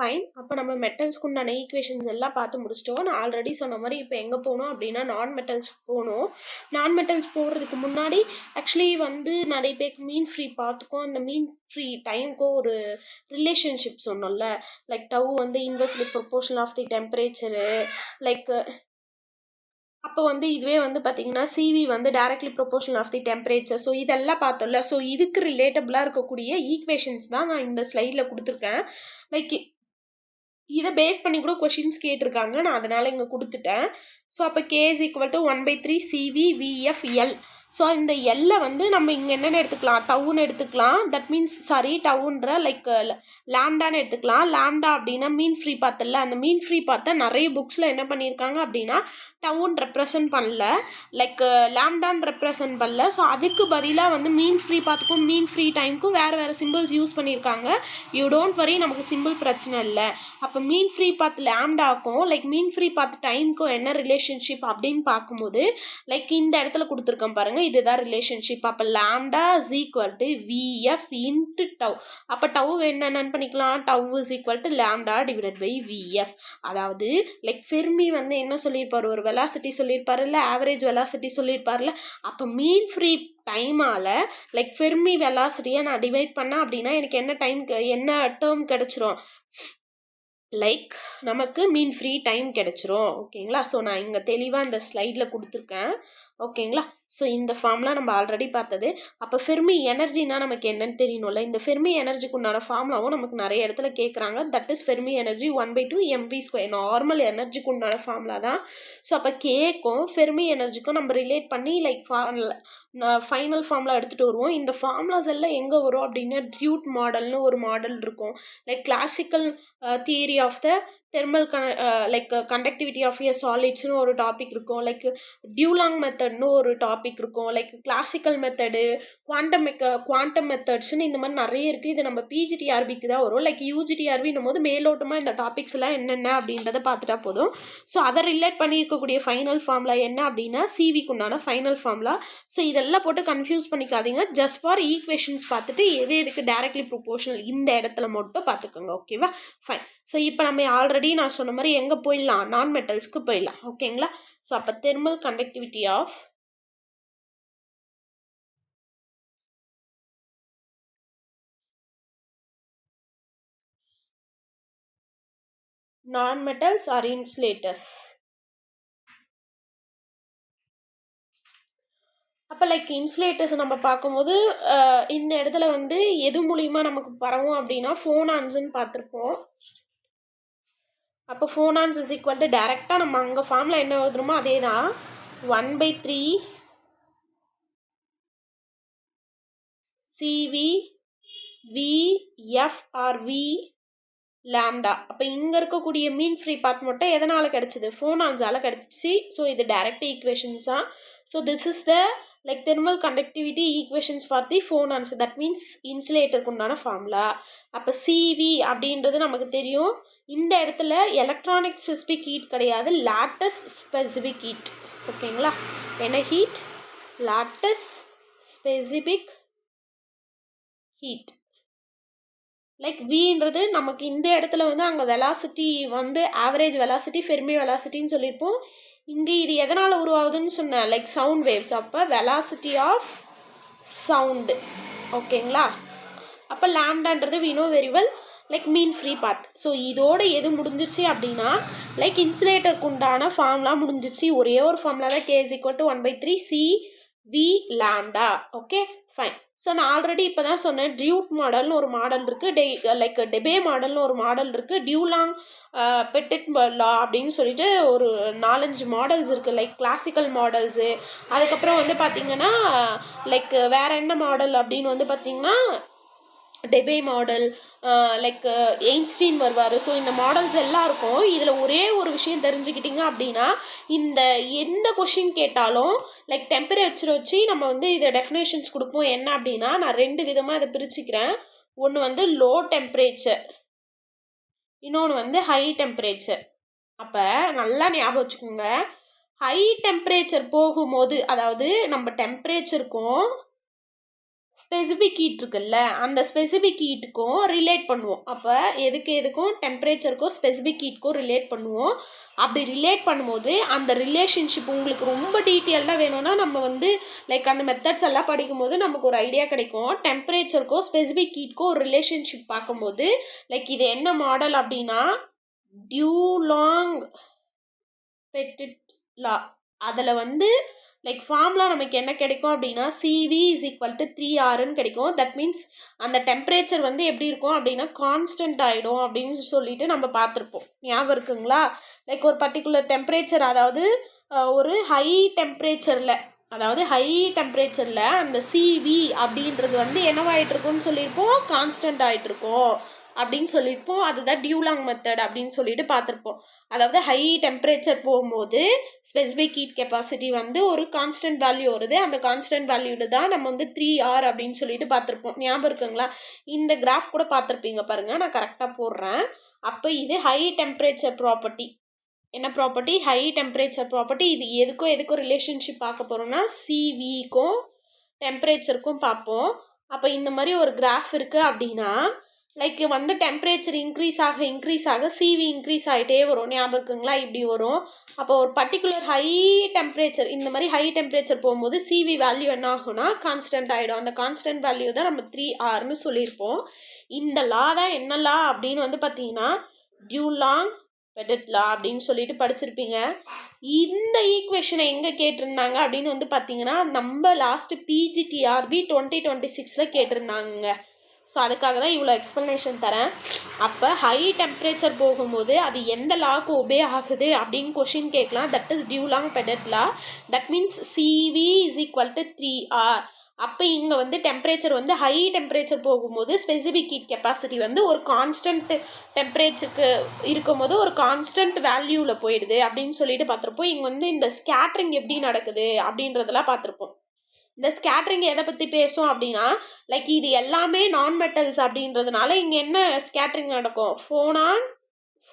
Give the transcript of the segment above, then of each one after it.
Fine. அப்போ நம்ம மெட்டல்ஸ்க்கு உண்டான ஈக்குவேஷன்ஸ் எல்லாம் பார்த்து முடிச்சிட்டோம். நான் ஆல்ரெடி சொன்ன மாதிரி இப்போ எங்கே போகணும் அப்படின்னா நான் மெட்டல்ஸ்க்கு போகணும். நான் மெட்டல்ஸ் போகிறதுக்கு முன்னாடி ஆக்சுவலி வந்து நிறைய பேருக்கு மீன் ஃப்ரீ பார்த்துக்கோ. அந்த மீன் ஃப்ரீ டைமுக்கும் ஒரு ரிலேஷன்ஷிப் சொன்னோம்ல, லைக் டவ் வந்து inversely proportional of the temperature, like அப்போ வந்து இதுவே வந்து பார்த்தீங்கன்னா சிவி வந்து directly proportional of the temperature. So இதெல்லாம் பார்த்தோம்ல. ஸோ இதுக்கு ரிலேட்டபிளாக இருக்கக்கூடிய ஈக்குவேஷன்ஸ் தான் நான் இந்த ஸ்லைடில் கொடுத்துருக்கேன். லைக் இதை பேஸ் பண்ணி கூட கொஷின்ஸ் கேட்டிருக்காங்க, நான் அதனால் இங்கே கொடுத்துட்டேன். ஸோ அப்போ K is equal to 1/3 CV VFL. So இந்த எல்லை வந்து நம்ம இங்கே என்னென்னு எடுத்துக்கலாம், டவுன்னு எடுத்துக்கலாம். தட் மீன்ஸ் டவுன்ற லைக் லாம்டான்னு எடுத்துக்கலாம். லாம்டா அப்படின்னா மீன் ஃப்ரீ பாத்தில், அந்த மீன் ஃப்ரீ பார்த்தா நிறைய புக்ஸில் என்ன பண்ணியிருக்காங்க அப்படின்னா டவுன் ரெப்ரசன்ட் பண்ணல, லைக் லாம்டான்னு ரெப்ரசன்ட் பண்ணல. ஸோ அதுக்கு பதிலாக வந்து மீன் ஃப்ரீ பார்த்துக்கும் மீன் ஃப்ரீ டைமுக்கும் வேறு சிம்பிள்ஸ் யூஸ் பண்ணியிருக்காங்க. யூ டோன்ட் வரி, நமக்கு சிம்பிள் பிரச்சனை இல்லை. அப்போ மீன் ஃப்ரீ பார்த்து லாம்டாக்கும் லைக் மீன் ஃப்ரீ பார்த்து டைமுக்கும் என்ன ரிலேஷன்ஷிப் அப்படின்னு பார்க்கும்போது லைக் இந்த இடத்துல கொடுத்துருக்கேன் பாருங்கள், இதுதான் ரிலேஷன்ஷிப். அப்போ lambda is equal to VF into tau. அப்போ டவ் என்னென்னு பண்ணிக்கலாம், tau is equal to lambda divided by VF. அதாவது லைக் ஃபெர்மி வந்து என்ன சொல்லியிருப்பார், ஒரு வெலாசிட்டி சொல்லியிருப்பாருல்ல, ஆவரேஜ் வெலாசிட்டி சொல்லியிருப்பார்ல. அப்போ மீன் ஃப்ரீ டைமால் லைக் ஃபெர்மி வெலாசிட்டியை நான் டிவைட் பண்ணேன் அப்படின்னா எனக்கு என்ன டேர்ம் கிடச்சிரும், லைக் நமக்கு மீன் ஃப்ரீ டைம் கிடச்சிரும். ஓகேங்களா. ஸோ நான் இங்கே தெளிவாக இந்த ஸ்லைடில் கொடுத்துருக்கேன். ஓகேங்களா. ஸோ இந்த ஃபார்ம்லாம் நம்ம ஆல்ரெடி பார்த்தது. அப்போ ஃபெர்மி எனர்ஜினா நமக்கு என்னன்னு தெரியணும்ல. இந்த ஃபெர்மி எனர்ஜிக்கு உண்டான ஃபார்ம்லாவும் நமக்கு நிறைய இடத்துல கேட்குறாங்க. That is Fermi energy 1/2 mv². Normal எனர்ஜிக்கு உண்டான ஃபார்ம்லா தான். ஸோ அப்போ கேக்கும் ஃபெர்மி எனர்ஜிக்கும் நம்ம ரிலேட் பண்ணி லைக் ஃபைனல் ஃபார்ம்லா எடுத்துகிட்டு வருவோம். இந்த ஃபார்ம்லாஸ் எல்லாம் எங்கே வரும் அப்படின்னா டியூட் மாடல்னு ஒரு மாடல் இருக்கும். Like classical theory of the thermal like conductivity of a சாலிட்ஸ்னு ஒரு டாபிக் இருக்கும். லைக் டியூலாங் மெத்தட்னு ஒரு டாபிக் இருக்கும். லைக் கிளாசிக்கல் மெத்தடு, குவாண்டம் மெத்தட்ஸ்னு இந்த மாதிரி நிறைய இருக்குது. இது நம்ம பிஜிடிஆர்பிக்கு தான் வரும். லைக் யூஜிடிஆர்பின்னும் போது மேலோட்டமாக இந்த டாபிக்ஸ் எல்லாம் என்னென்ன அப்படின்றத பார்த்துட்டா போதும். ஸோ அதை ரிலேட் பண்ணி இருக்கக்கூடிய ஃபைனல் ஃபார்ம்லா என்ன அப்படின்னா சிவிக்கு உண்டான ஃபைனல் ஃபார்ம்லா. ஸோ இதெல்லாம் போட்டு கன்ஃபியூஸ் பண்ணிக்காதீங்க. ஜஸ்ட் ஃபார் ஈக்குவேஷன்ஸ் பார்த்துட்டு எது எதுக்கு டைரக்ட்லி ப்ரொபோர்ஷனல் இந்த இடத்துல மட்டும் பார்த்துக்கோங்க. ஓகேவா, ஃபைன். ஸோ இப்போ நம்ம ஆல்ரெடி நான் சொன்ன மாதிரி எங்கே போயிடலாம், நான் மெட்டல்ஸ்க்கு போயிடலாம். ஓகேங்களா. ஸோ அப்போ thermal conductivity of non-metals or insulators. அப்போ லைக் இன்சுலேட்டர்ஸ் நம்ம பார்க்கும்போது இந்த இடத்துல வந்து எது மூலியமாக நமக்கு பரவும் அப்படின்னா ஃபோனான்ஸ்ன்னு பார்த்துருப்போம். அப்போ ஃபோனான்ஸ் இஸ் ஈக்குவல் டு டேரெக்டாக நம்ம அங்கே ஃபார்மில் என்ன எழுதுறோமோ அதே தான் 1/3 CV VF or V lambda. அப்போ இங்கே இருக்கக்கூடிய மீன் ஃப்ரீ பார்ட் மட்டும் எதனால் கிடச்சிது, ஃபோனான்ஸால் கிடச்சிச்சு. ஸோ இது டைரக்ட் ஈக்குவேஷன்ஸ் தான். So this is the like thermal conductivity equations for the phonons. That means இன்சுலேட்டருக்கு உண்டான ஃபார்முலா. அப்போ சிவி அப்படின்றது நமக்கு தெரியும். இந்த இடத்துல எலக்ட்ரானிக் ஸ்பெசிஃபிக் ஹீட் கிடையாது, லாட்டஸ் ஸ்பெசிஃபிக் ஹீட். ஓகேங்களா. என்ன heat, lattice specific heat. Like வின்றது நமக்கு இந்த இடத்துல வந்து அங்கே வெலாசிட்டி வந்து ஆவரேஜ் வெலாசிட்டி, ஃபெர்மி வெலாசிட்டின்னு சொல்லியிருப்போம். இங்கே இது எதனால் உருவாகுதுன்னு சொன்னேன், லைக் சவுண்ட் வேவ்ஸ். அப்போ வெலாசிட்டி ஆஃப் சவுண்டு. ஓகேங்களா. அப்போ லாம்டான்றது we know very well like mean free path. So இதோட எது முடிஞ்சிச்சு அப்படின்னா லைக் இன்சுலேட்டருக்கு உண்டான ஃபார்ம்லாம் முடிஞ்சிச்சு. ஒரே ஒரு ஃபார்ம்லா தான் K is equal to 1/3 CV lambda. Okay, fine. So நான் ஆல்ரெடி இப்போ தான் சொன்னேன் டியூட் மாடல்னு ஒரு மாடல் இருக்குது, லைக் டெபே மாடல்னு ஒரு மாடல் இருக்குது, டியூலாங் பெட்டிட் லா அப்படின்னு சொல்லிட்டு ஒரு 4-5 மாடல்ஸ் இருக்குது. லைக் கிளாசிக்கல் மாடல்ஸு, அதுக்கப்புறம் வந்து பார்த்திங்கன்னா லைக் வேறு என்ன மாடல் அப்படின்னு வந்து பார்த்திங்கன்னா டெபே மாடல், லைக் எயின்ஸ்டீன் வருவார். ஸோ இந்த மாடல்ஸ் எல்லாம் இருக்கும். இதில் ஒரே ஒரு விஷயம் தெரிஞ்சுக்கிட்டிங்க அப்படின்னா இந்த எந்த கொஷின் கேட்டாலும் லைக் டெம்பரேச்சர் வச்சு நம்ம வந்து இதை டெஃபினேஷன்ஸ் கொடுப்போம். என்ன அப்படின்னா நான் 2 விதமாக இதை பிரிச்சுக்கிறேன். ஒன்று வந்து லோ டெம்பரேச்சர், இன்னொன்று வந்து ஹை டெம்பரேச்சர். அப்போ நல்லா ஞாபகம் வச்சுக்கோங்க, ஹை டெம்பரேச்சர் போகும்போது அதாவது நம்ம டெம்பரேச்சருக்கும் ஸ்பெசிஃபிக் ஹீட் இருக்குல்ல, அந்த ஸ்பெசிஃபிக் ஹீட்டுக்கும் ரிலேட் பண்ணுவோம். அப்போ எதுக்கும் டெம்பரேச்சருக்கும் ஸ்பெசிஃபிக் ஹீட்டுக்கும் ரிலேட் பண்ணுவோம். அப்படி ரிலேட் பண்ணும்போது அந்த ரிலேஷன்ஷிப் உங்களுக்கு ரொம்ப டீட்டெயில்டாக வேணும்னா நம்ம வந்து லைக் அந்த மெத்தட்ஸ் எல்லாம் படிக்கும்போது நமக்கு ஒரு ஐடியா கிடைக்கும். டெம்பரேச்சருக்கும் ஸ்பெசிஃபிக் ஹீட்டுக்கும் ஒரு ரிலேஷன்ஷிப் பார்க்கும்போது லைக் இது என்ன மாடல் அப்படின்னா டியூலாங் பெட்டிட் லா. அதில் வந்து லைக் ஃபார்முலா நமக்கு என்ன கிடைக்கும் அப்படின்னா CV = 3Rன்னு கிடைக்கும். தட் மீன்ஸ் அந்த டெம்பரேச்சர் வந்து எப்படி இருக்கும் அப்படின்னா கான்ஸ்டன்ட் ஆகிடும் அப்படின்னு சொல்லிட்டு நம்ம பார்த்துருப்போம். ஞாபகம் இருக்குங்களா? லைக் ஒரு பர்டிகுலர் டெம்பரேச்சர், அதாவது ஒரு ஹை டெம்பரேச்சரில் அந்த CV அப்படின்றது வந்து என்னவாயிட்டு இருக்கும்னு சொல்லியிருப்போம், கான்ஸ்டன்ட் ஆகிட்டு இருக்கும் அப்படின்னு சொல்லியிருப்போம். அதுதான் டியூலாங் மெத்தட் அப்படின்னு சொல்லிட்டு பார்த்துருப்போம். அதாவது ஹை டெம்பரேச்சர் போகும்போது ஸ்பெசிஃபிக் ஹீட் கெப்பாசிட்டி வந்து ஒரு கான்ஸ்டன்ட் வேல்யூ வருது. அந்த கான்ஸ்டன்ட் வேல்யூல தான் நம்ம வந்து 3R அப்படின்னு சொல்லிட்டு பார்த்துருப்போம். ஞாபகம் இருக்குங்களா? இந்த கிராஃப் கூட பார்த்துருப்பீங்க பாருங்க, நான் கரெக்டாக போடுறேன். அப்போ இது ஹை டெம்பரேச்சர் ப்ராப்பர்ட்டி. என்ன ப்ராப்பர்ட்டி? High temperature property. இது எதுக்கும் ரிலேஷன்ஷிப் பார்க்க போகிறோம்னா CVக்கும் டெம்பரேச்சருக்கும் பார்ப்போம். அப்போ இந்த மாதிரி ஒரு கிராஃப் இருக்குது அப்படின்னா லைக் வந்து டெம்பரேச்சர் இன்க்ரீஸ் ஆக CV இன்க்ரீஸ் ஆகிட்டே வரும். ஞாபகம் இருக்குங்களா? இப்படி வரும். அப்போ ஒரு பர்டிகுலர் ஹை டெம்பரேச்சர், இந்த மாதிரி ஹை டெம்பரேச்சர் போகும்போது CV வேல்யூ என்ன ஆகும்னா கான்ஸ்டன்ட் ஆகிடும். அந்த கான்ஸ்டன்ட் வேல்யூ தான் நம்ம 3Rன்னு சொல்லியிருப்போம். இந்த லா தான் என்ன லா அப்படின்னு வந்து பார்த்தீங்கன்னா டியூலாங் பெட்டிட் லா அப்படின்னு சொல்லிட்டு படிச்சிருப்பீங்க. இந்த ஈக்குவேஷனை எங்கே கேட்டிருந்தாங்க அப்படின்னு வந்து பார்த்தீங்கன்னா நம்ம லாஸ்ட் PGTRB 2026 கேட்டிருந்தாங்க. ஸோ அதுக்காக தான் இவ்வளோ எக்ஸ்ப்ளனேஷன் தரேன். அப்போ ஹை டெம்பரேச்சர் போகும்போது அது எந்த லாக்கு ஒபே ஆகுது அப்படின்னு கொஷின் கேட்கலாம். That is Dulong Petit law. That means CV = 3R. அப்போ இங்கே வந்து டெம்பரேச்சர் வந்து ஹை டெம்பரேச்சர் போகும்போது ஸ்பெசிஃபிக் ஹீட் கெப்பாசிட்டி வந்து ஒரு கான்ஸ்டன்ட் டெம்பரேச்சருக்கு இருக்கும்போது ஒரு கான்ஸ்டன்ட் வேல்யூவில் போயிடுது அப்படின்னு சொல்லிட்டு பார்த்துருப்போம். இங்கே வந்து இந்த ஸ்கேட்ரிங் எப்படி நடக்குது அப்படின்றதெல்லாம் பார்த்துருப்போம். இந்த ஸ்கேட்ரிங் எதை பற்றி பேசும் அப்படின்னா லைக் இது எல்லாமே நான் மெட்டல்ஸ் அப்படின்றதுனால இங்கே என்ன ஸ்கேட்ரிங் நடக்கும்?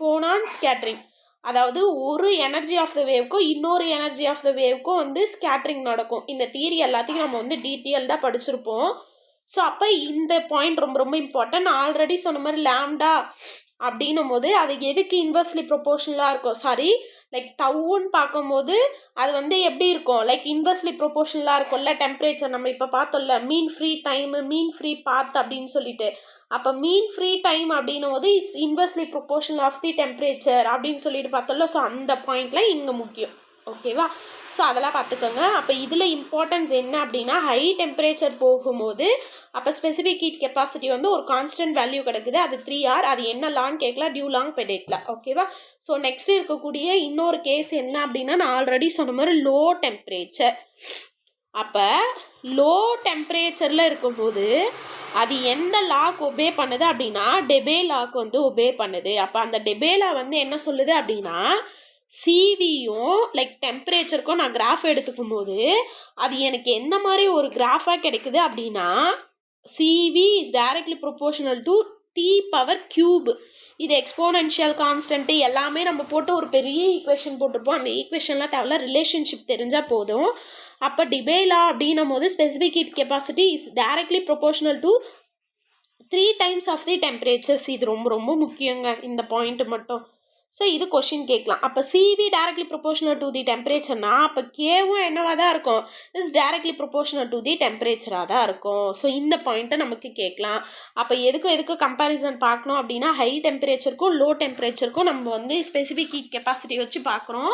ஃபோனான் ஸ்கேட்ரிங். அதாவது ஒரு எனர்ஜி ஆஃப் த வேவ்க்கும் இன்னொரு எனர்ஜி ஆஃப் த வேவ்க்கும் வந்து ஸ்கேட்ரிங் நடக்கும். இந்த தியரி எல்லாத்தையும் நம்ம வந்து டீட்டெயில்டாக படிச்சிருப்போம். ஸோ அப்போ இந்த பாயிண்ட் ரொம்ப ரொம்ப இம்பார்ட்டன்ட். நான் ஆல்ரெடி சொன்ன மாதிரி லாம்டா அப்படின்னும் போது அது எதுக்கு இன்வெர்ஸ்லி ப்ரொபோர்ஷனலாக இருக்கும்? லைக் டவுன்னு பார்க்கும்போது அது வந்து எப்படி இருக்கும்? லைக் இன்வெர்ஸ்லி ப்ரொபோர்ஷனலாக இருக்கும்ல டெம்பரேச்சர். நம்ம இப்போ பார்த்தோம்ல mean free time, mean free path அப்படின்னு சொல்லிட்டு. அப்போ மீன் ஃப்ரீ டைம் அப்படின்னும் போது is inversely proportional of the temperature அப்படின்னு சொல்லிட்டு பார்த்தோம்ல. ஸோ அந்த பாயிண்ட்லாம் இங்கே முக்கியம். ஓகேவா? ஸோ அதெல்லாம் பார்த்துக்கோங்க. அப்போ இதில் இம்பார்ட்டன்ஸ் என்ன அப்படின்னா ஹை டெம்பரேச்சர் போகும்போது அப்போ ஸ்பெசிஃபிக் ஹீட் கெப்பாசிட்டி வந்து ஒரு கான்ஸ்டன்ட் வேல்யூ கிடைக்குது. அது 3R. அது என்ன லான்னு கேட்கலாம், டியூலாங் பெட்டிட் லா. ஓகேவா? ஸோ நெக்ஸ்ட் இருக்கக்கூடிய இன்னொரு கேஸ் என்ன அப்படின்னா நான் ஆல்ரெடி சொன்ன மாதிரி லோ டெம்பரேச்சர். அப்போ லோ டெம்பரேச்சரில் இருக்கும்போது அது எந்த லாக்கு ஒபே பண்ணுது அப்படின்னா டெபே லாக்கு வந்து ஒபே பண்ணுது. அப்போ அந்த டெபே லா வந்து என்ன சொல்லுது அப்படின்னா CVயும் லைக் டெம்பரேச்சருக்கும் நான் கிராஃப் எடுத்துக்கும் போது அது எனக்கு எந்த மாதிரி ஒரு கிராஃபாக கிடைக்குது அப்படின்னா CV is directly proportional to T⁻³ இது எக்ஸ்போனென்ஷியல் கான்ஸ்டன்ட்டு எல்லாமே நம்ம போட்டு ஒரு பெரிய ஈக்குவேஷன் போட்டிருப்போம். அந்த ஈக்குவேஷன்லாம் தேவையில்ல, ரிலேஷன்ஷிப் தெரிஞ்சால் போதும். அப்போ டிபே லா அப்படின்னும் போது specific heat capacity is directly proportional to 3 times of the temperatures. இது ரொம்ப ரொம்ப முக்கியங்க இந்த பாயிண்ட் மட்டும். ஸோ இது கொஷின் கேட்கலாம். அப்போ CV directly proportional to the டெம்பரேச்சர்னா அப்போ கேவும் என்னவாக தான் இருக்கும்? Is directly proportional to the டெம்பரேச்சராக தான் இருக்கும். ஸோ இந்த பாயிண்ட்டை நமக்கு கேட்கலாம். அப்போ எதுக்கும் கம்பேரிசன் பார்க்கணும் அப்படின்னா ஹை டெம்பரேச்சருக்கும் லோ டெம்பரேச்சருக்கும் நம்ம வந்து ஸ்பெசிஃபிக் ஹீட் கெப்பாசிட்டி வச்சு பார்க்குறோம்.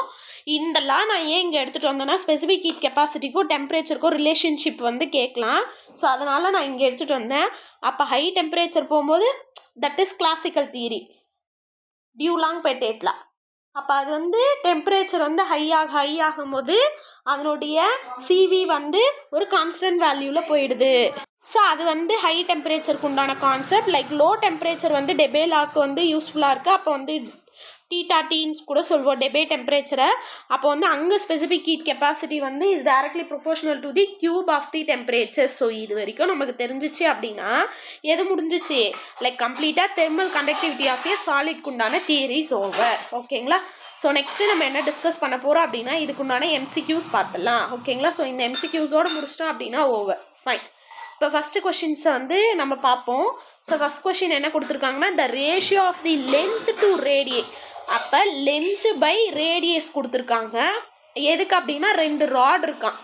இதெல்லாம் நான் ஏன் இங்கே எடுத்துகிட்டு வந்தேன்னா ஸ்பெசிஃபிக் ஹீட் கெப்பாசிட்டிக்கும் டெம்பரேச்சருக்கும் ரிலேஷன்ஷிப் வந்து கேட்கலாம். ஸோ அதனால் நான் இங்கே எடுத்துகிட்டு வந்தேன். அப்போ ஹை டெம்பரேச்சர் போகும்போது that is classical theory Dulong Petit law. அப்போ அது வந்து டெம்பரேச்சர் வந்து ஹை ஆகும்போது அதனுடைய CV வந்து ஒரு கான்ஸ்டன்ட் வேல்யூவில் போயிடுது. ஸோ அது வந்து ஹை டெம்பரேச்சருக்கு உண்டான கான்செப்ட். லைக் லோ டெம்பரேச்சர் வந்து டெபே லாக்கு வந்து யூஸ்ஃபுல்லாக இருக்குது. அப்போ வந்து θTன்னு கூட சொல்லுவோம் டெபே டெம்பரேச்சரை. அப்போ வந்து அங்கே ஸ்பெசிஃபிக் ஹீட் கெப்பாசிட்டி வந்து is directly proportional to the cube of the temperature. So இது வரைக்கும் நமக்கு தெரிஞ்சிச்சு அப்படின்னா எது முடிஞ்சிச்சு? லைக் கம்ப்ளீட்டாக தெர்மல் கண்டக்டிவிட்டி ஆஃப் ஏ சாலிட்க்கு உண்டான தியரிஸ் ஓவர். ஓகேங்களா? ஸோ நெக்ஸ்ட்டு நம்ம என்ன டிஸ்கஸ் பண்ண போகிறோம் அப்படின்னா இதுக்குண்டான MCQs பார்த்துடலாம். ஓகேங்களா? ஸோ இந்த MCQஸோடு முடிச்சிட்டோம் அப்படின்னா ஓவர். ஃபைன். இப்போ ஃபஸ்ட்டு கொஷின்ஸை வந்து நம்ம பார்ப்போம். ஸோ ஃபஸ்ட் கொஷின் என்ன கொடுத்துருக்காங்கன்னா, the ratio of the length to radius. அப்போ லென்த்து பை ரேடியஸ் கொடுத்துருக்காங்க. எதுக்கு அப்படின்னா 2 ராட் இருக்கான்.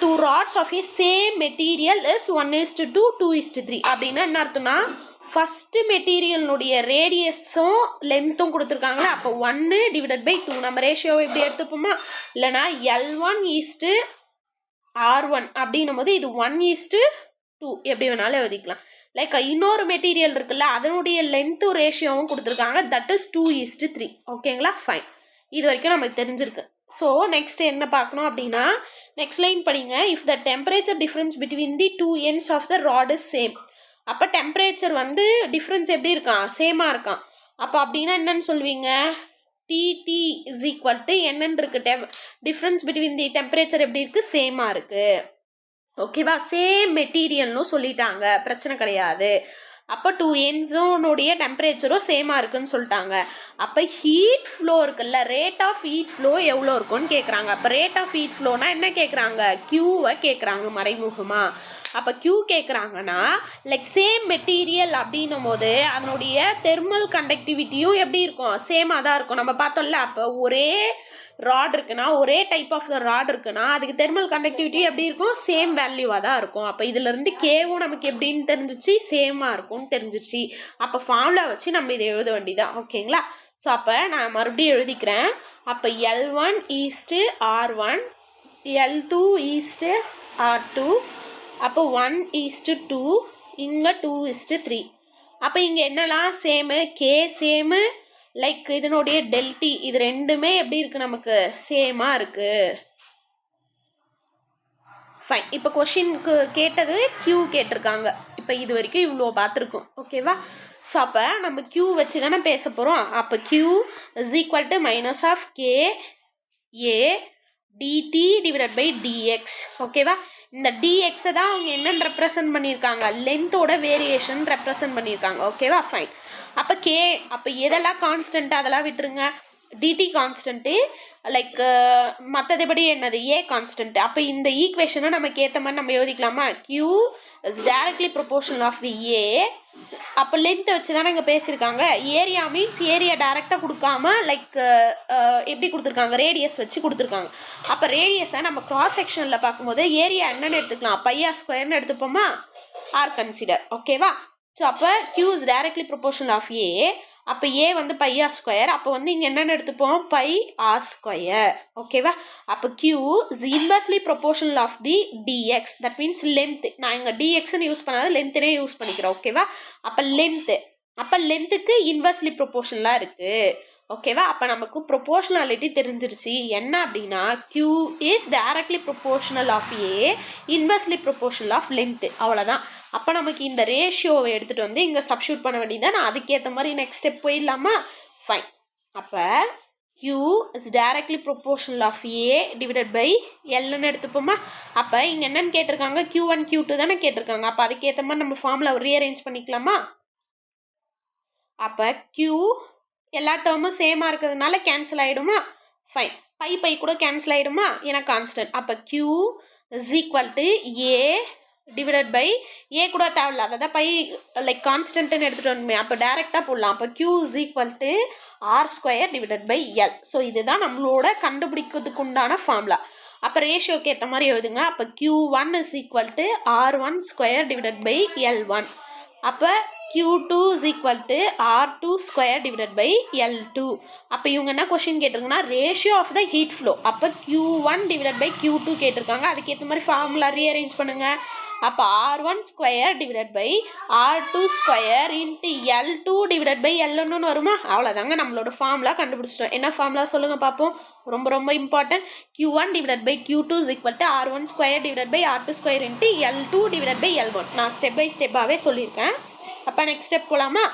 2 rods of a same material is 1:2, 2:3. அப்படின்னா என்ன அர்த்தம்னா, ஃபஸ்ட்டு மெட்டீரியல்னுடைய ரேடியஸும் லென்த்தும் கொடுத்துருக்காங்களா, அப்போ 1 டிவைடட் பை 2. நம்ம ரேஷியோவை எப்படி எடுத்துப்போமா, இல்லைனா L1:R1 அப்படின்னும் போது இது 1:2 எப்படி வேணாலும் எழுதிக்கலாம். லைக் இன்னொரு மெட்டீரியல் இருக்குல்ல, அதனுடைய லென்த்தும் ரேஷியோவும் கொடுத்துருக்காங்க, தட் இஸ் 2:3. ஓகேங்களா, ஃபைன். இது வரைக்கும் நமக்கு தெரிஞ்சிருக்கு. ஸோ நெக்ஸ்ட் என்ன பார்க்கணும் அப்படின்னா, நெக்ஸ்ட் லைன் படிங்க. If the temperature difference between the 2 ends of the rod is same. அப்போ டெம்பரேச்சர் வந்து டிஃப்ரென்ஸ் எப்படி இருக்கான், சேமாக இருக்கான். அப்போ அப்படின்னா என்னன்னு சொல்லுவீங்க, டிடி இஸ் ஈக்குவல் டு என்னன்னு இருக்கு, டிஃப்ரென்ஸ் பிட்வீன் தி டெம்பரேச்சர் எப்படி இருக்குது, சேமாக இருக்குது. ஓகேவா, சேம் மெட்டீரியல்னு சொல்லிட்டாங்க, பிரச்சனை கிடையாது. அப்போ 2 ends டெம்பரேச்சரும் சேமாக இருக்குன்னு சொல்லிட்டாங்க. அப்போ ஹீட் ஃப்ளோ இருக்குல்ல, ரேட் ஆஃப் ஹீட் ஃப்ளோ எவ்வளோ இருக்குன்னு கேட்குறாங்க. அப்போ ரேட் ஆஃப் ஹீட் ஃப்ளோனா என்ன கேட்குறாங்க, கியூவை கேட்குறாங்க மறைமுகமாக. அப்போ கியூ கேட்குறாங்கன்னா, லைக் சேம் மெட்டீரியல் அப்படின்னும் போது அதனுடைய தெர்மல் கண்டக்டிவிட்டியும் எப்படி இருக்கும், சேமாக தான் இருக்கும். நம்ம பார்த்தோம்ல, அப்போ ஒரே ராட் இருக்குன்னா, ஒரே டைப் ஆஃப் த ராட் இருக்குன்னா, அதுக்கு தெர்மல் கண்டக்டிவிட்டி எப்படி இருக்கும், சேம் வேல்யூவாக தான் இருக்கும். அப்போ இதுலேருந்து கேவும் நமக்கு எப்படின்னு தெரிஞ்சிச்சு, சேமாக இருக்கும்னு தெரிஞ்சிச்சு. அப்போ ஃபார்முலா வச்சு நம்ம இதை எழுத வேண்டியதான். ஓகேங்களா, ஸோ அப்போ நான் மறுபடியும் எழுதிக்கிறேன். அப்போ L1:R1, L2:R2, அப்போ 1:2, இங்கே 2:3. அப்போ இங்கே என்னெல்லாம் சேமு, கே சேமு, லைக் இதனுடைய டெல்டி, இது ரெண்டுமே எப்படி இருக்குது, நமக்கு சேமாக இருக்குது. ஃபைன். இப்போ கொஷினுக்கு கேட்டது கியூ கேட்டிருக்காங்க. இப்போ இது வரைக்கும் இவ்வளோ பார்த்துருக்கோம். ஓகேவா, ஸோ அப்போ நம்ம கியூ வச்சு தானே பேச போகிறோம். அப்போ Q is equal to minus of K A dT divided by dx. ஓகேவா, இந்த டிஎக்ஸை தான் அவங்க என்னென்னு ரெப்ரசன்ட் பண்ணியிருக்காங்க, லென்த்தோட வேரியேஷன் ரெப்ரசன்ட் பண்ணியிருக்காங்க. ஓகேவா, ஃபைன். அப்போ கே, அப்போ எதெல்லாம் கான்ஸ்டன்ட்டு அதெல்லாம் விட்டுருங்க, டிடி கான்ஸ்டன்ட்டு, லைக் மற்றதுபடி என்னது ஏ கான்ஸ்டன்ட். அப்போ இந்த ஈக்குவேஷனை நமக்கு ஏற்ற மாதிரி நம்ம எழுதிக்கலாமா, Q is directly proportional of the A. அப்போ லென்த்தை வச்சு தானே இங்கே பேசியிருக்காங்க. ஏரியா மீன்ஸ் ஏரியா டைரெக்டாக கொடுக்காம லைக் எப்படி கொடுத்துருக்காங்க, ரேடியஸ் வச்சு கொடுத்துருக்காங்க. அப்போ ரேடியஸை நம்ம கிராஸ் செக்ஷனில் பார்க்கும்போது ஏரியா என்னென்னு எடுத்துக்கலாம், πr² எடுத்துப்போமா, ஆர் கன்சிடர். ஓகேவா, ஸோ அப்போ Q is directly proportional of A. அப்போ ஏ வந்து πr², அப்போ வந்து இங்கே என்னென்னு எடுத்துப்போம், πr². ஓகேவா, அப்போ Q is inversely proportional of the dx, that means length. நான் இங்கே டிஎக்ஸ்ன்னு யூஸ் பண்ணாத லென்த்துனே யூஸ் பண்ணிக்கிறேன். ஓகேவா, அப்போ லென்த்து, அப்போ லென்த்துக்கு இன்வெர்ஸ்லி ப்ரொபோர்ஷனலாக இருக்குது. ஓகேவா, அப்போ நமக்கு ப்ரொபோர்ஷனாலிட்டி தெரிஞ்சிருச்சு. என்ன அப்படின்னா, Q is directly proportional of A, inversely proportional of length. அவ்வளோதான். அப்போ நமக்கு இந்த ரேஷியோவை எடுத்துகிட்டு வந்து இங்கே சப்ஸ்டியூட் பண்ண வேண்டியதான். நான் அதுக்கேற்ற மாதிரி நெக்ஸ்ட் ஸ்டெப் போயிடலாமா, ஃபைன். அப்போ Q is directly proportional of A divided by எல்னு எடுத்துப்போமா. அப்போ இங்கே என்னென்னு கேட்டிருக்காங்க, Q1 Q2 தானே கேட்டிருக்காங்க. அப்போ அதுக்கேற்ற மாதிரி நம்ம ஃபார்முலா ரீஅரேஞ்ச் பண்ணிக்கலாமா. அப்போ கியூ எல்லா டேர்மும் சேமாக இருக்கிறதுனால கேன்சல் ஆகிடுமா, ஃபைன். பை கூட கேன்சல் ஆகிடுமா, ஏன்னா கான்ஸ்டன்ட். அப்போ Q is equal to A divided by A கூட தேவையில்ல, அதாவது பை லைக் கான்ஸ்டன்ட்னு எடுத்துகிட்டு வந்துமே, அப்போ டேரெக்டாக போடலாம். அப்போ Q is equal to R² divided by L. So இதுதான் நம்மளோட கண்டுபிடிக்கிறதுக்கு உண்டான ஃபார்முலா. அப்போ ரேஷியோக்கு ஏற்ற மாதிரி எழுதுங்க. அப்போ Q1 is equal to R1² divided by L1. அப்போ Q2 is equal to R2² divided by L2. அப்போ இவங்க என்ன கொஸ்டின் கேட்டிருக்காங்கன்னா, ratio of the heat flow. அப்போ Q1 டிவைடட் பை Q2 கேட்டிருக்காங்க. அதுக்கேற்ற மாதிரி ஃபார்முலா ரீஅரேஞ்ச் பண்ணுங்கள். அப்போ R1² divided by R2² into L2 divided by L1 வருமா, அவ்வளோதாங்க. நம்மளோட ஃபார்முலா கண்டுபிடிச்சிட்டோம். என்ன ஃபார்முலா சொல்லுங்கள் பார்ப்போம், ரொம்ப ரொம்ப important. Q1 divided by Q2 is equal to R1² divided by R2² into L2 divided by L1. நான் ஸ்டெப் பை ஸ்டெப்பாகவே சொல்லியிருக்கேன். அப்போ நெக்ஸ்ட் ஸ்டெப் போகலாமா.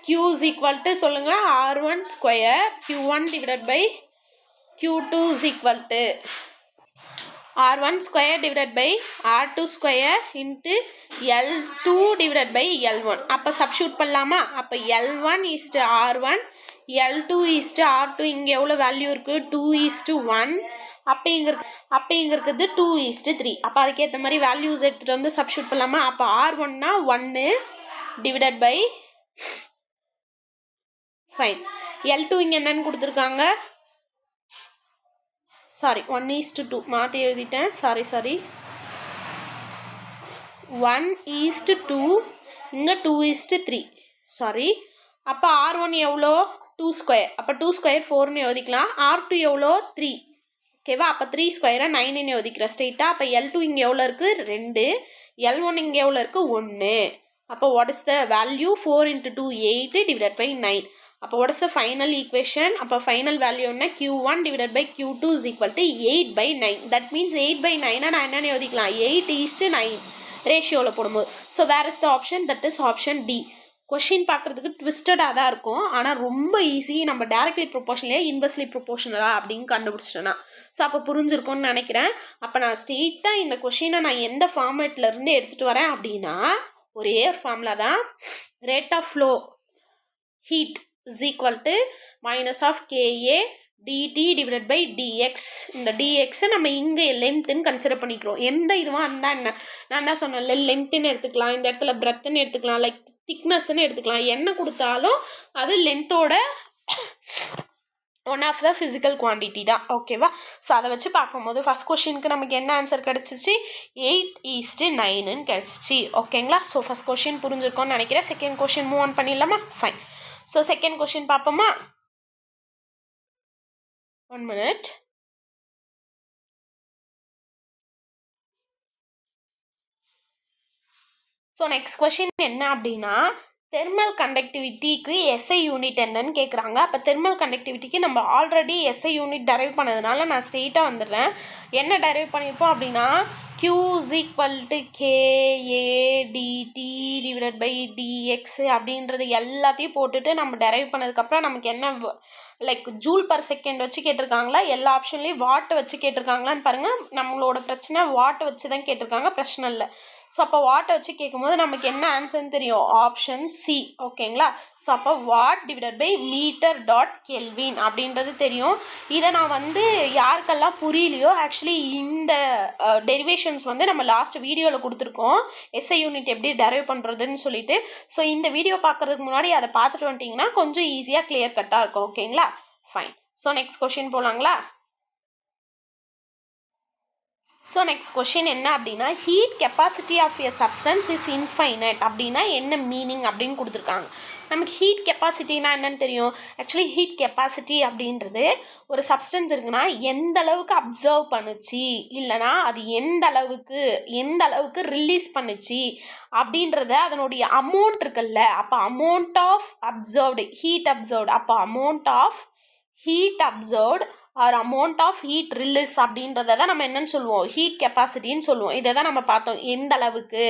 Q இஸ் ஈக்குவல் டு சொல்லுங்கள், R1² Q1 divided by Q2 is equal to R1² divided by R2² into L2 divided by L1. அப்போ substitute பண்ணலாமா. அப்போ L1 is to R1, L2 is to R2. இங்கே எவ்வளோ value இருக்குது, 2 is to 1. அப்போ இங்கே இருக்குது 2:3. அப்போ அதுக்கேற்ற மாதிரி வேல்யூஸ் எடுத்துகிட்டு வந்து சப்ஸ்டியூட் பண்ணலாமா? அப்போ R1னா 1 டிவைடட் பை ஃபைன். L2 இங்கே என்னன்னு கொடுத்துருக்காங்க? சாரி 1:2 மாற்றி எழுதிட்டேன். சாரி 1:2 இங்கே 2:3. சாரி. அப்போ R1 எவ்வளோ? 2 ஸ்கொயர். அப்போ 2 ஸ்கொயர் 4ன்னு எழுதிக்கலாம். R2 எவ்வளோ? 3. ஓகேவா? அப்போ 3 ஸ்கொயரை 9ன்னு எழுதிக்கிறேன் ஸ்ட்ரெயிட்டாக. அப்போ L2 இங்கே எவ்வளோ இருக்குது? 2. L1 இங்கே எவ்வளோ இருக்குது? 1. அப்போ what is the value? 4 × 2 8 divided by 9. அப்போ what is the final equation? அப்போ ஃபைனல் வேல்யூ என்ன? Q1 divided by Q2 is equal to 8/9. That means 8/9 நான் என்னென்னு எழுதிக்கலாம்? 8:9 ரேஷியோவில் போடும்போது. So where is the option? That is option D. Question பார்க்குறதுக்கு ட்விஸ்டடாக தான் இருக்கும், ஆனால் ரொம்ப ஈஸி. நம்ம டேரக்ட்லி ப்ரொபோஷனலே இன்வெர்ஸ்லி ப்ரொபோஷனலா அப்படின்னு கண்டுபிடிச்சிட்டேன்னா. ஸோ அப்போ புரிஞ்சிருக்கும்னு நினைக்கிறேன். அப்போ நான் ஸ்ட்ரெயிட்டாக இந்த கொஷினை நான் எந்த ஃபார்மேட்லேருந்து எடுத்துகிட்டு வரேன் அப்படின்னா, ஒரே ஒரு ஃபார்முலா தான். Rate of flow heat is equal to -KA dt divided by dx. இந்த dxை நம்ம இங்கே லென்த்துன்னு கன்சிடர் பண்ணிக்கிறோம். எந்த இதுவாக இருந்தால் என்ன, நான் தான் சொன்னேன் லென்த்துன்னு எடுத்துக்கலாம், இந்த இடத்துல பிரெத்துன்னு எடுத்துக்கலாம், லைக் திக்னஸ்ன்னு எடுத்துக்கலாம். என்ன கொடுத்தாலும் அது லென்த்தோட one of the physical quantity தான். ஓகேவா? ஸோ அதை வச்சு பார்க்கும்போது ஃபஸ்ட் கொஷினுக்கு நமக்கு என்ன ஆன்சர் கிடச்சிச்சு? 8:9ன்னு கிடச்சிச்சு. ஓகேங்களா? ஸோ ஃபஸ்ட் கொஷின் புரிஞ்சிருக்கோன்னு நினைக்கிறேன். செகண்ட் கொஷின் மூவ் ஆன் பண்ணிடலாமா? ஃபைன். ஸோ செகண்ட் கொஷின் பார்ப்போமா? 1 minute. ஸோ நெக்ஸ்ட் கொஷின் என்ன அப்படின்னா, தெர்மல் கண்டக்டிவிட்டிக்கு எஸ்ஐ யூனிட் என்னன்னு கேட்குறாங்க. அப்போ தெர்மல் கண்டக்டிவிட்டிக்கு நம்ம ஆல்ரெடி எஸ்ஐ யூனிட் டெரைவ் பண்ணதுனால நான் ஸ்ட்ரெயிட்டாக வந்துடுறேன். என்ன டெரைவ் பண்ணியிருப்போம் அப்படின்னா, Q is equal to KA dt divided by dx அப்படின்றது எல்லாத்தையும் போட்டுட்டு நம்ம டெரைவ் பண்ணதுக்கப்புறம் நமக்கு என்ன லைக் ஜூல் பர் செகண்ட் வச்சு கேட்டிருக்காங்களா, எல்லா ஆப்ஷன்லேயும் வாட்டை வச்சு கேட்டிருக்காங்களான்னு பாருங்கள். நம்மளோட பிரச்சனை வாட்டை வச்சு தான் கேட்டிருக்காங்க, பிரச்சனை இல்லை. ஸோ அப்போ வாட்டை வச்சு கேட்கும்போது நமக்கு என்ன ஆன்சர்னு தெரியும்? Option C. ஓகேங்களா? ஸோ அப்போ what divided by meter dot kelvin அப்படின்றது தெரியும். இதை நான் வந்து யாருக்கெல்லாம் புரியலையோ, ஆக்சுவலி இந்த டெரிவேஷன்ஸ் வந்து நம்ம லாஸ்ட் வீடியோவில் கொடுத்துருக்கோம், எஸ்ஐ யூனிட் எப்படி டெரைவ் பண்ணுறதுன்னு சொல்லிட்டு. ஸோ இந்த வீடியோ பார்க்குறதுக்கு முன்னாடி அதை பார்த்துட்டு வந்துட்டிங்கன்னா கொஞ்சம் ஈஸியாக கிளியர் கட்டாக இருக்கும். ஓகேங்களா? ஃபைன். ஸோ நெக்ஸ்ட் கொஷின் போகலாங்களா? ஸோ நெக்ஸ்ட் கொஷின் என்ன அப்படின்னா, heat capacity of a substance is infinite அப்படின்னா என்ன மீனிங் அப்படின்னு கொடுத்துருக்காங்க. நமக்கு ஹீட் கெப்பாசிட்டினா என்னன்னு தெரியும். ஆக்சுவலி ஹீட் கெப்பாசிட்டி அப்படின்றது ஒரு சப்ஸ்டன்ஸ் இருக்குன்னா எந்த அளவுக்கு அப்சர்வ் பண்ணுச்சு, இல்லைனா அது எந்த அளவுக்கு ரிலீஸ் பண்ணுச்சு அப்படின்றத அதனுடைய அமௌண்ட் இருக்குல்ல. அப்போ amount of absorbed heat absorbed, அப்போ amount of heat absorbed or amount of heat release அப்படின்றத தான் நம்ம என்னன்னு சொல்லுவோம்? ஹீட் கெப்பாசிட்டின்னு சொல்லுவோம். இதை தான் நம்ம பார்த்தோம், எந்த அளவுக்கு.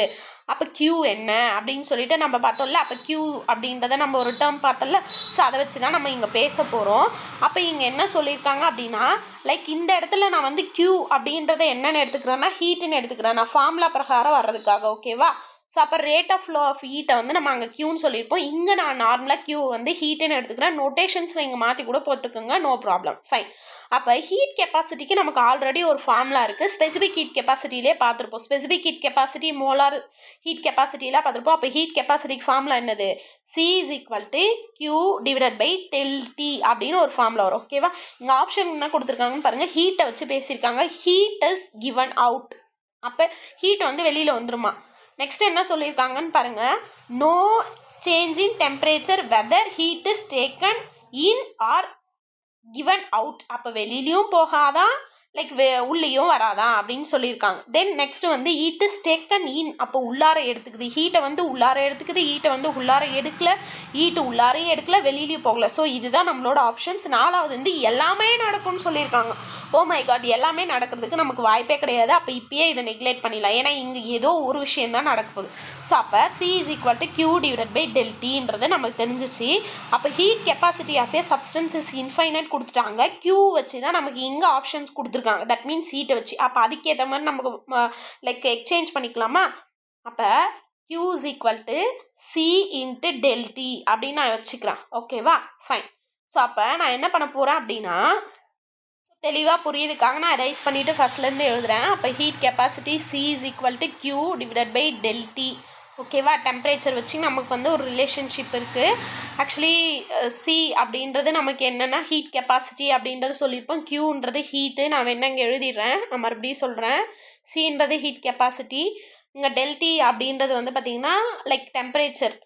அப்போ Q என்ன அப்படின்னு சொல்லிட்டு நம்ம பார்த்தோம்ல. அப்போ Q அப்படின்றத நம்ம ஒரு டேர்ம் பார்த்தோம்ல. ஸோ அதை வச்சு தான் நம்ம இங்கே பேச போகிறோம். அப்போ இங்கே என்ன சொல்லியிருக்காங்க அப்படின்னா, லைக் இந்த இடத்துல நான் வந்து Q அப்படின்றத என்னென்னு எடுத்துக்கிறேன்னா ஹீட்டுன்னு எடுத்துக்கிறேன், நான் ஃபார்முலா பிரகாரம் வர்றதுக்காக. ஓகேவா? ஸோ அப்போ ரேட் ஆஃப் ஃப்ளோ ஆஃப் ஹீட்டை வந்து நம்ம அங்கே க்யூன்னு சொல்லியிருப்போம். இங்கே நான் நார்மலாக Q வந்து ஹீட்டுன்னு எடுத்துக்கிறேன். நோட்டேஷன்ஸில் இங்கே மாற்றி கூட போட்டுக்கோங்க, நோ ப்ராப்ளம். ஃபைன். அப்போ ஹீட் கெப்பாசிட்டிக்கு நமக்கு ஆல்ரெடி ஒரு ஃபார்முலா இருக்குது. ஸ்பெசிஃபிக் ஹீட் கெப்பாசிட்டிலே பார்த்துருப்போம். Specific heat capacity, molar heat கெப்பாசிட்டிலாம் பார்த்துருப்போம். அப்போ ஹீட் கெப்பாசிட்டிக்கு ஃபார்முலா என்னது? C is equal to Q divided by ΔT அப்படின்னு ஒரு ஃபார்முலா வரும். ஓகேவா? இங்கே ஆப்ஷன் என்ன கொடுத்துருக்காங்கன்னு பாருங்கள். ஹீட்டை வச்சு பேசியிருக்காங்க. Heat is given out. அப்போ ஹீட் வந்து வெளியில் வந்துருமா. நெக்ஸ்ட் என்ன சொல்லியிருக்காங்கன்னு பாருங்கள். No change in temperature whether heat is taken in or given out. அப்போ வெளியிலையும் போகாதான், லைக் உள்ளேயும் வராதான் அப்படின்னு சொல்லியிருக்காங்க. தென் நெக்ஸ்ட் வந்து ஹீட் இஸ் டேக்கன் இன், அப்போ உள்ளார எடுத்துக்குது. ஹீட்டை வந்து உள்ளார எடுத்துக்குது, ஹீட்டை வந்து உள்ளார எடுக்கல, ஹீட்டு உள்ளாரையும் எடுக்கல, வெளியிலையும் போகல. ஸோ இதுதான் நம்மளோட ஆப்ஷன்ஸ். நாலாவது வந்து எல்லாமே நடக்கும்னு சொல்லியிருக்காங்க. ஓ மை காட், எல்லாமே நடக்கிறதுக்கு நமக்கு வாய்ப்பே கிடையாது. அப்போ இப்பயே இதை நெக்லெக்ட் பண்ணிடலாம், ஏன்னா இங்கே ஏதோ ஒரு விஷயம் தான் நடக்க போகுது. ஸோ அப்போ C is equal to Q divided by ΔTன்றது நமக்கு தெரிஞ்சிச்சு. அப்போ heat capacity of a substance is infinite கொடுத்துட்டாங்க. Q வச்சு தான் நமக்கு இங்கே ஆப்ஷன்ஸ் கொடுத்துருக்காங்க. தட் மீன்ஸ் ஹீட்டை வச்சு. அப்போ அதுக்கேற்ற மாதிரி நமக்கு லைக் எக்ஸ்சேஞ்ச் பண்ணிக்கலாமா. அப்போ Q is equal to C into ΔT அப்படின்னு நான் வச்சுக்கிறேன். ஓகேவா? ஃபைன். ஸோ அப்போ நான் என்ன பண்ண போகிறேன் அப்படின்னா, தெளிவாக புரியுதுக்காக நான் ரைஸ் பண்ணிவிட்டு ஃபஸ்ட்லேருந்து எழுதுகிறேன். அப்போ heat capacity C is equal to Q divided by del T. ஓகேவா? டெம்பரேச்சர் வச்சு நமக்கு வந்து ஒரு ரிலேஷன்ஷிப் இருக்குது. ஆக்சுவலி C அப்படின்றது நமக்கு என்னென்னா ஹீட் கெப்பாசிட்டி அப்படின்றது சொல்லியிருப்போம். Qன்றது ஹீட்டு. நான் வேணா இங்கே எழுதிடுறேன். நான் மறுபடியும் சொல்கிறேன். Cன்றது ஹீட் கெப்பாசிட்டி. இங்கே del T அப்படின்றது வந்து பார்த்திங்கன்னா like temperature,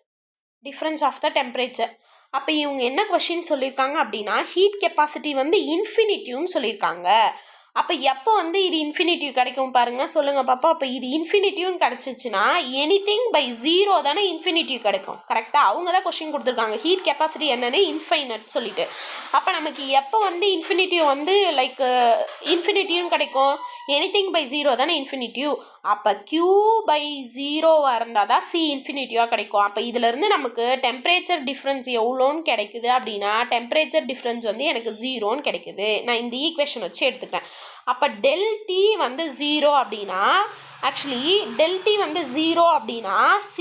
difference of the temperature. அப்போ இவங்க என்ன கொஷின் சொல்லியிருக்காங்க அப்படின்னா ஹீட் கெப்பாசிட்டி வந்து இன்ஃபினிட்டிவ்னு சொல்லியிருக்காங்க. அப்போ எப்போ வந்து இது இன்ஃபினிட்டிவ் கிடைக்கும் பாருங்கள், சொல்லுங்கள் பாப்பா. அப்போ இது இன்ஃபினிட்டிவ்னு கிடச்சிச்சின்னா எனிதிங் பை 0 தானே இன்ஃபினிட்டிவ் கிடைக்கும். கரெக்டாக அவங்க தான் கொஷின் கொடுத்துருக்காங்க. ஹீட் கெப்பாசிட்டி என்னன்னு இன்ஃபைனட் சொல்லிட்டு. அப்போ நமக்கு எப்போ வந்து இன்ஃபினிட்டிவ் வந்து லைக் இன்ஃபினிட்டிவ்னு கிடைக்கும், எனிதிங் பை 0 தானே இன்ஃபினிட்டிவ். அப்போ Q/0 இருந்தால் தான் C இன்ஃபினிட்டிவாக கிடைக்கும். அப்போ இதிலேருந்து நமக்கு டெம்பரேச்சர் டிஃப்ரென்ஸ் எவ்வளோன்னு கிடைக்குது அப்படின்னா டெம்பரேச்சர் டிஃப்ரென்ஸ் வந்து எனக்கு 0ன்னு கிடைக்குது. நான் இந்த ஈக்குவேஷன் வச்சு எடுத்துக்கிறேன். அப்போ del T வந்து 0 அப்படின்னா ஆக்சுவலி del T வந்து 0 அப்படின்னா C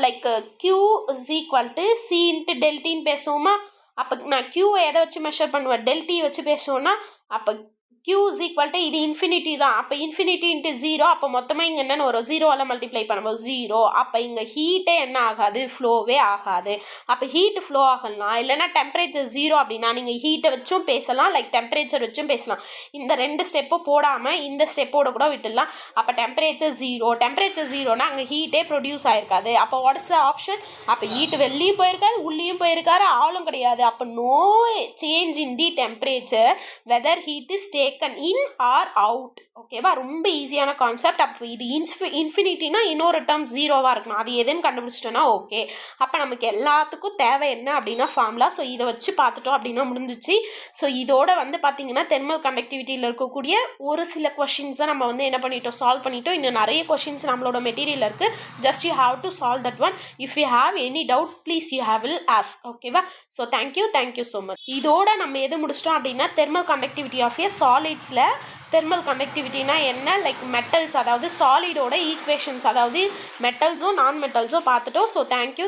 like Q is equal to C into del Tன்னு பேசுவோமா? அப்போ நான் Qவை எதை வச்சு மெஷர் பண்ணுவேன், del T வச்சு பேசுவோன்னா அப்போ Q is equal to இது இன்ஃபினிட்டி தான். அப்போ இன்ஃபினிட்டி இன்ட்டு 0. அப்போ மொத்தமாக இங்கே என்னென்னு வரும், 0வால் மல்டிப்ளை பண்ணும்போது 0. அப்போ இங்கே ஹீட்டே என்ன ஆகாது, ஃப்ளோவே ஆகாது. அப்போ ஹீட் ஃப்ளோ ஆகலாம். இல்லைனா டெம்பரேச்சர் 0 அப்படின்னா நீங்கள் ஹீட்டை வச்சும் பேசலாம், லைக் டெம்பரேச்சர் வச்சும் பேசலாம். இந்த 2 ஸ்டெப்பும் போடாமல் இந்த ஸ்டெப்போட கூட விட்டுடலாம். அப்போ டெம்பரேச்சர் 0, டெம்பரேச்சர் 0னா அங்கே ஹீட்டே ப்ரொடியூஸ் ஆகிருக்காது. அப்போ வாட் இஸ் த ஆப்ஷன்? அப்போ ஹீட் வெளியும் போயிருக்காது, உள்ளேயும் போயிருக்காரு, ஆளும் கிடையாது. அப்போ no change in the temperature whether heat is taken in or out. ஓகேவா? ரொம்ப ஈஸியான கான்செப்ட். அப்போ இது இன்ஃபினிட்டினா இன்னொரு டேர்ம் 0வாக இருக்கணும். அது எதுன்னு கண்டுபிடிச்சிட்டோன்னா ஓகே. அப்போ நமக்கு எல்லாத்துக்கும் தேவை என்ன அப்படின்னா ஃபார்முலா. ஸோ இதை வச்சு பார்த்துட்டோம் அப்படின்னா முடிஞ்சிச்சு. ஸோ இதோட வந்து பார்த்திங்கன்னா தெர்மல் கண்டக்டிவிட்டியில் இருக்கக்கூடிய ஒரு சில கொஷின்ஸை நம்ம வந்து என்ன பண்ணிட்டோம், சால்வ் பண்ணிட்டோம். இன்னும் நிறைய கொஷின்ஸ் நம்மளோட மெட்டீரியல் இருக்குது. Just you have to solve that one. If you have any doubt please you have will ask. ஓகேவா? So thank you so much. இதோட நம்ம எது முடிச்சிட்டோம் அப்படின்னா தெர்மல் கண்டக்டிவிட்டி ஆஃப் ஏ சாலிட்ஸில் தெர்மல் கண்டக்டிவிட்டினா என்ன, லைக் மெட்டல்ஸ், அதாவது சாலிடோட ஈக்குவேஷன்ஸ், அதாவது மெட்டல்ஸோ நான் மெட்டல்ஸோ பார்த்துட்டோம். So thank you.